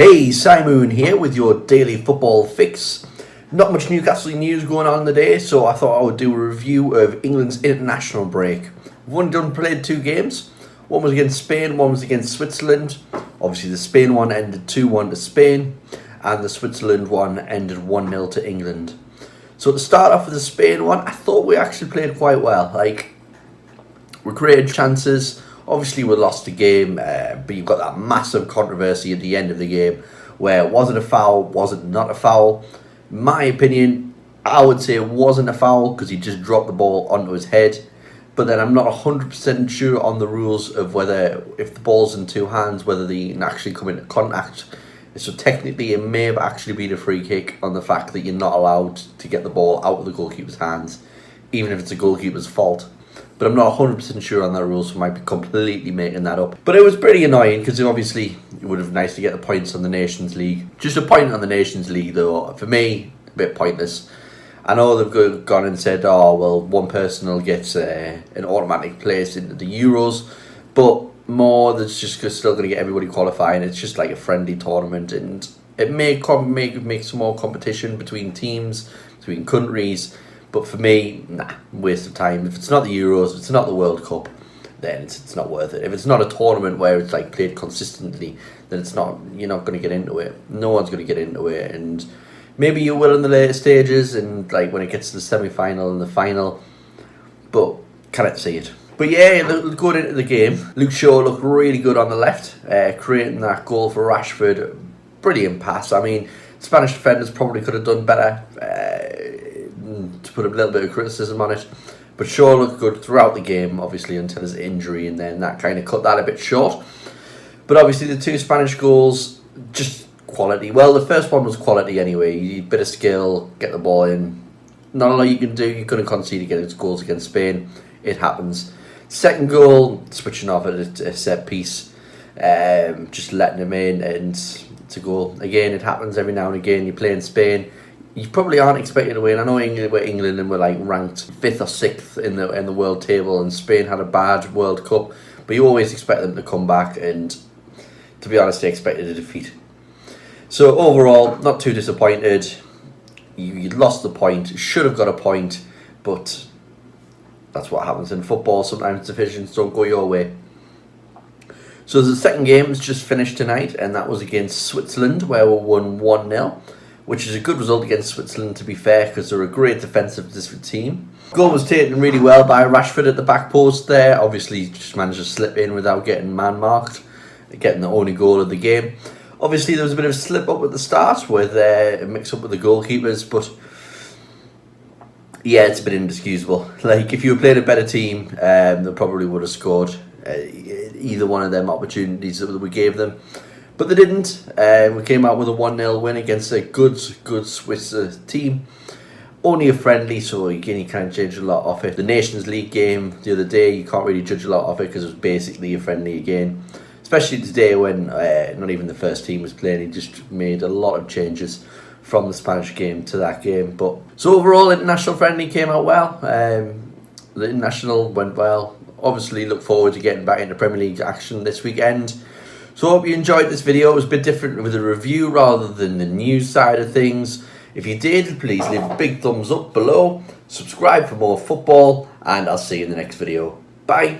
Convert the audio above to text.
Hey, Simon here with your daily football fix. Not much Newcastle news going on today, so I thought I would do a review of England's international break. We've only played 2 games. One was against Spain, one was against Switzerland. Obviously the Spain one ended 2-1 to Spain, and the Switzerland one ended 1-0 to England. So to start off with the Spain one, I thought we actually played quite well. We created chances. Obviously, we lost the game, but you've got that massive controversy at the end of the game where was it a foul, was it not a foul? In my opinion, I would say it wasn't a foul because he just dropped the ball onto his head. But then I'm not 100% sure on the rules of whether, if the ball's in 2 hands, whether they can actually come into contact. So technically, it may have actually been a free kick on the fact that you're not allowed to get the ball out of the goalkeeper's hands, even if it's a goalkeeper's fault. But I'm not 100% sure on that rule, so I might be completely making that up. But it was pretty annoying because obviously it would have been nice to get the points on the Nations League. Just a point on the Nations League, though, for me, a bit pointless. I know they've gone and said, oh, well, one person will get an automatic place into the Euros, but more that's just still going to get everybody qualifying. It's just like a friendly tournament, and it may make some more competition between teams, between countries. But for me, waste of time. If it's not the Euros, if it's not the World Cup, then it's not worth it. If it's not a tournament where it's like played consistently, then you're not going to get into it. No one's going to get into it, and maybe you will in the later stages and like when it gets to the semi-final and the final, but can't see it. But yeah, going into the game, Luke Shaw looked really good on the left, creating that goal for Rashford. Brilliant pass. I mean, Spanish defenders probably could have done better. To put a little bit of criticism on it, but Shaw looked good throughout the game, obviously until his injury, and then that kind of cut that a bit short. But obviously the 2 Spanish goals, just quality. Well, the first one was quality anyway. You need a bit of skill, get the ball in. Not a lot you can do. You're going to concede against goals against Spain. It happens. Second goal, switching off at a set piece, just letting him in and to goal. Again, it happens every now and again. You play in Spain. You probably aren't expected to win. I know England and we're like ranked 5th or 6th in the world table, and Spain had a bad World Cup, but you always expect them to come back, and to be honest, they expected a defeat. So overall, not too disappointed. You lost the point, should have got a point, but that's what happens in football. Sometimes divisions don't go your way. So the second game has just finished tonight, and that was against Switzerland, where we won 1-0. Which is a good result against Switzerland, to be fair, because they're a great defensive team. Goal was taken really well by Rashford at the back post there. Obviously, just managed to slip in without getting man-marked, getting the only goal of the game. Obviously, there was a bit of a slip-up at the start with a mix-up with the goalkeepers, but yeah, it's a bit inexcusable. Like, if you were playing a better team, they probably would have scored either one of them opportunities that we gave them. But they didn't. We came out with a 1-0 win against a good Swiss team. Only a friendly, so again, you can't judge a lot off it. The Nations League game the other day, you can't really judge a lot off it because it was basically a friendly again. Especially today when not even the first team was playing. He just made a lot of changes from the Spanish game to that game. But so overall, international friendly came out well. The international went well. Obviously, look forward to getting back into Premier League action this weekend. So I hope you enjoyed this video. It was a bit different with a review rather than the news side of things. If you did, please leave a big thumbs up below. Subscribe for more football, and I'll see you in the next video. Bye.